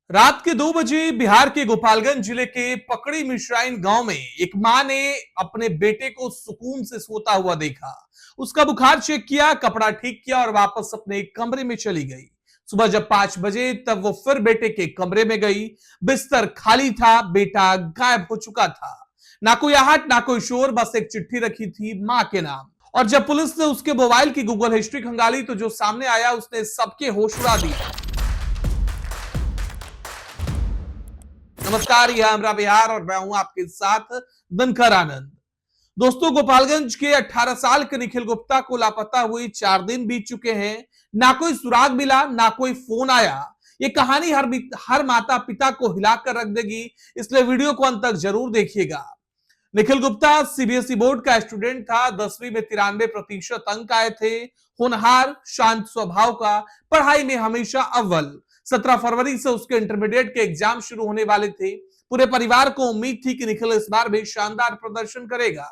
रात के 2 बजे बिहार के गोपालगंज जिले के पकड़ी मिश्राइन गांव में एक मां ने अपने बेटे को सुकून से सोता हुआ देखा। उसका बुखार चेक किया, कपड़ा ठीक किया और वापस अपने कमरे में चली गई। सुबह जब 5 बजे तब वो फिर बेटे के कमरे में गई। बिस्तर खाली था, बेटा गायब हो चुका था। ना कोई आहट, ना कोई शोर, बस एक चिट्ठी रखी थी मां के नाम। और जब पुलिस ने उसके मोबाइल की गूगल हिस्ट्री खंगाली तो जो सामने आया उसने सबके होश उड़ा दिए। नमस्कार, यह हमरा बिहार और मैं हूं आपके साथ दिनकर आनंद। दोस्तों, गोपालगंज के 18 साल के निखिल गुप्ता को लापता हुई 4 दिन बीत चुके हैं। ना कोई सुराग मिला, ना कोई फोन आया। ये कहानी हर माता पिता को हिलाकर रख देगी, इसलिए वीडियो को अंत तक जरूर देखिएगा। निखिल गुप्ता सीबीएसई बोर्ड का स्टूडेंट था। 10वीं में 93% अंक आए थे। होनहार, शांत स्वभाव का, पढ़ाई में हमेशा अव्वल। 17 फरवरी से उसके इंटरमीडिएट के एग्जाम शुरू होने वाले थे। पूरे परिवार को उम्मीद थी कि निखिल इस बार भी शानदार प्रदर्शन करेगा,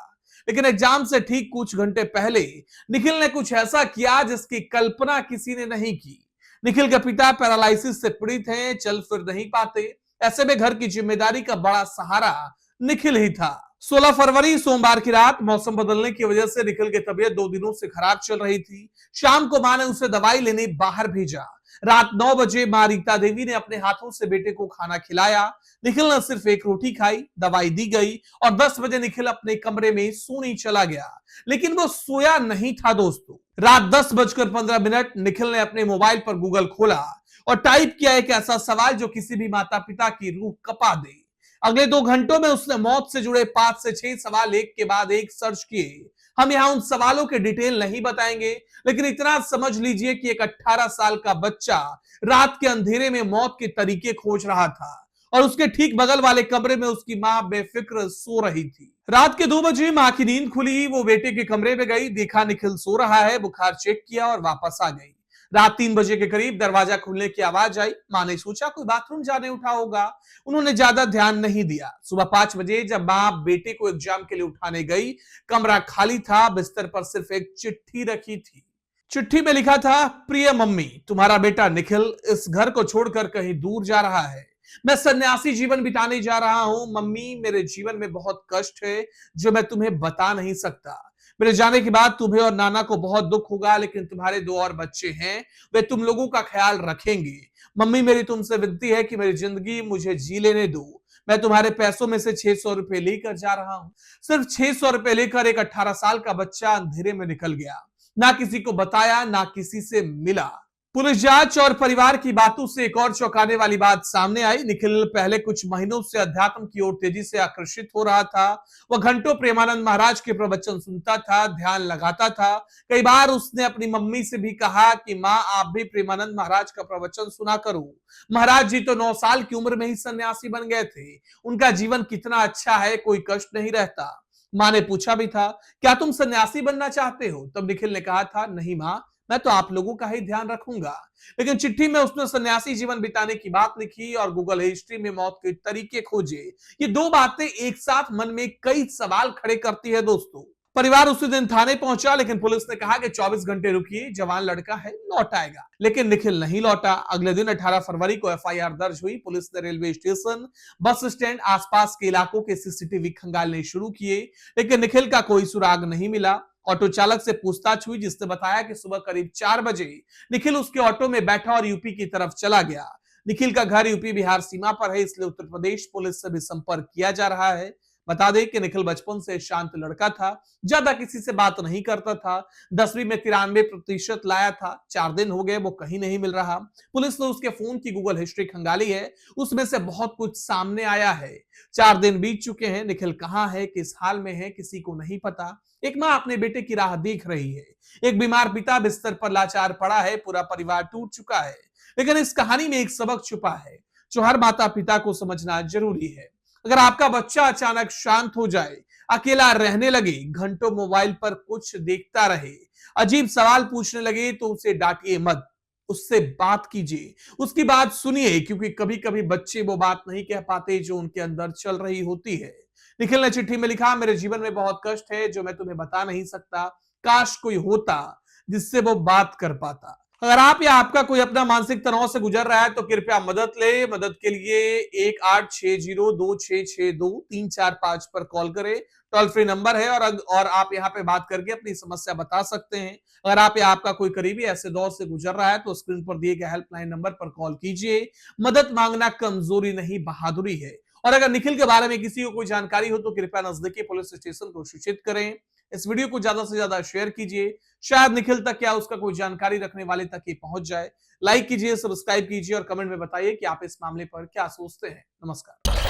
लेकिन एग्जाम से ठीक कुछ घंटे पहले निखिल ने कुछ ऐसा किया जिसकी कल्पना किसी ने नहीं की। निखिल के पिता पैरालिसिस से पीड़ित हैं, चल फिर नहीं पाते। ऐसे में घर की जिम्मेदारी का बड़ा सहारा निखिल ही था। 16 फरवरी सोमवार की रात मौसम बदलने की वजह से निखिल की तबीयत 2 दिनों से खराब चल रही थी। शाम को मां ने उसे दवाई लेने बाहर भेजा। रात 9 बजे मां रीता देवी ने अपने हाथों से बेटे को खाना खिलाया। निखिल ने सिर्फ एक रोटी खाई, दवाई दी गई और 10 बजे निखिल अपने कमरे में सोने चला गया। लेकिन वो सोया नहीं था दोस्तों। रात 10 बजकर 15 मिनट निखिल ने अपने मोबाइल पर गूगल खोला और टाइप किया एक ऐसा सवाल जो किसी भी माता पिता की रूह कपा दे। अगले 2 घंटों में उसने मौत से जुड़े 5 से 6 सवाल एक के बाद एक सर्च किए। हम यहां उन सवालों के डिटेल नहीं बताएंगे, लेकिन इतना समझ लीजिए कि एक 18 साल का बच्चा रात के अंधेरे में मौत के तरीके खोज रहा था और उसके ठीक बगल वाले कमरे में उसकी मां बेफिक्र सो रही थी। रात के 2 बजे मां की नींद खुली, वो बेटे के कमरे में गई, देखा निखिल सो रहा है, बुखार चेक किया और वापस आ गई। रात 3 बजे के करीब दरवाजा खुलने की आवाज आई। मां ने सोचा कोई बाथरूम जाने उठा होगा। उन्होंने ज्यादा ध्यान नहीं दिया। सुबह 5 बजे जब मां बेटे को एग्जाम के लिए उठाने गई, कमरा खाली था, बिस्तर पर सिर्फ एक चिट्ठी रखी थी। चिट्ठी में लिखा था, प्रिय मम्मी, तुम्हारा बेटा निखिल इस घर को छोड़कर कहीं दूर जा रहा है। मैं सन्यासी जीवन बिताने जा रहा हूं। मम्मी, मेरे जीवन में बहुत कष्ट है जो मैं तुम्हें बता नहीं सकता। मेरे जाने के बाद तुम्हें और नाना को बहुत दुख होगा, लेकिन तुम्हारे 2 और बच्चे हैं, वे तुम लोगों का ख्याल रखेंगे। मम्मी, मेरी तुमसे विनती है कि मेरी जिंदगी मुझे जी लेने दो। मैं तुम्हारे पैसों में से 600 रुपए लेकर जा रहा हूं। सिर्फ 600 रुपए लेकर एक 18 साल का बच्चा अंधेरे में निकल गया। ना किसी को बताया, ना किसी से मिला। पुलिस जांच और परिवार की बातों से एक और चौंकाने वाली बात सामने आई। निखिल पहले कुछ महीनों से अध्यात्म की ओर तेजी से आकर्षित हो रहा था। वह घंटों प्रेमानंद महाराज के प्रवचन सुनता था, ध्यान लगाता था। कई बार उसने अपनी मम्मी से भी कहा कि माँ, आप भी प्रेमानंद महाराज का प्रवचन सुना करो। महाराज जी तो 9 साल की उम्र में ही सन्यासी बन गए थे। उनका जीवन कितना अच्छा है, कोई कष्ट नहीं रहता। मां ने पूछा भी था, क्या तुम सन्यासी बनना चाहते हो? तब निखिल ने कहा था, नहीं मां, मैं तो आप लोगों का ही ध्यान रखूंगा। लेकिन चिट्ठी में उसने सन्यासी जीवन बिताने की बात लिखी और गूगल हिस्ट्री में मौत के तरीके खोजे। ये दो बातें एक साथ मन में कई सवाल खड़े करती है दोस्तों। परिवार उसी दिन थाने पहुंचा, लेकिन पुलिस ने कहा कि 24 घंटे रुकिए, जवान लड़का है, लौट आएगा। लेकिन निखिल नहीं लौटा। अगले दिन 18 फरवरी को एफआईआर दर्ज हुई। पुलिस ने रेलवे स्टेशन, बस स्टैंड, आसपास के इलाकों के सीसीटीवी खंगालने शुरू किए, लेकिन निखिल का कोई सुराग नहीं मिला। ऑटो चालक से पूछताछ हुई, जिसने बताया कि सुबह करीब 4 बजे निखिल उसके ऑटो में बैठा और यूपी की तरफ चला गया। निखिल का घर यूपी बिहार सीमा पर है, इसलिए उत्तर प्रदेश पुलिस से भी संपर्क किया जा रहा है। बता दें कि निखिल बचपन से शांत लड़का था, ज्यादा किसी से बात नहीं करता था। 10वीं में 93% लाया था। 4 दिन हो गए, वो कहीं नहीं मिल रहा। पुलिस ने उसके फोन की गूगल हिस्ट्री खंगाली है, उसमें से बहुत कुछ सामने आया है। 4 दिन बीत चुके हैं, निखिल कहां है, किस हाल में है, किसी को नहीं पता। एक मां अपने बेटे की राह देख रही है। एक बीमार पिता बिस्तर पर लाचार पड़ा है। पूरा परिवार टूट चुका है। लेकिन इस कहानी में एक सबक छुपा है जो हर माता पिता को समझना जरूरी है। अगर आपका बच्चा अचानक शांत हो जाए, अकेला रहने लगे, घंटों मोबाइल पर कुछ देखता रहे, अजीब सवाल पूछने लगे, तो उसे डांटिए मत, उससे बात कीजिए, उसकी बात सुनिए, क्योंकि कभी कभी बच्चे वो बात नहीं कह पाते जो उनके अंदर चल रही होती है। निखिल ने चिट्ठी में लिखा, मेरे जीवन में बहुत कष्ट है जो मैं तुम्हें बता नहीं सकता। काश कोई होता जिससे वो बात कर पाता। अगर आप या आपका कोई अपना मानसिक तनाव से गुजर रहा है तो कृपया मदद ले। मदद के लिए 18602662 345 पर कॉल करें। टोल फ्री नंबर है और आप यहां पे बात करके अपनी समस्या बता सकते हैं। अगर आप या आपका कोई करीबी ऐसे दौर से गुजर रहा है तो स्क्रीन पर दिए गए हेल्पलाइन नंबर पर कॉल कीजिए। मदद मांगना कमजोरी नहीं, बहादुरी है। और अगर निखिल के बारे में किसी को कोई जानकारी हो तो कृपया नजदीकी पुलिस स्टेशन को सूचित करें। इस वीडियो को ज्यादा से ज्यादा शेयर कीजिए, शायद निखिल तक या उसका कोई जानकारी रखने वाले तक ये पहुंच जाए। लाइक कीजिए, सब्सक्राइब कीजिए और कमेंट में बताइए कि आप इस मामले पर क्या सोचते हैं। नमस्कार।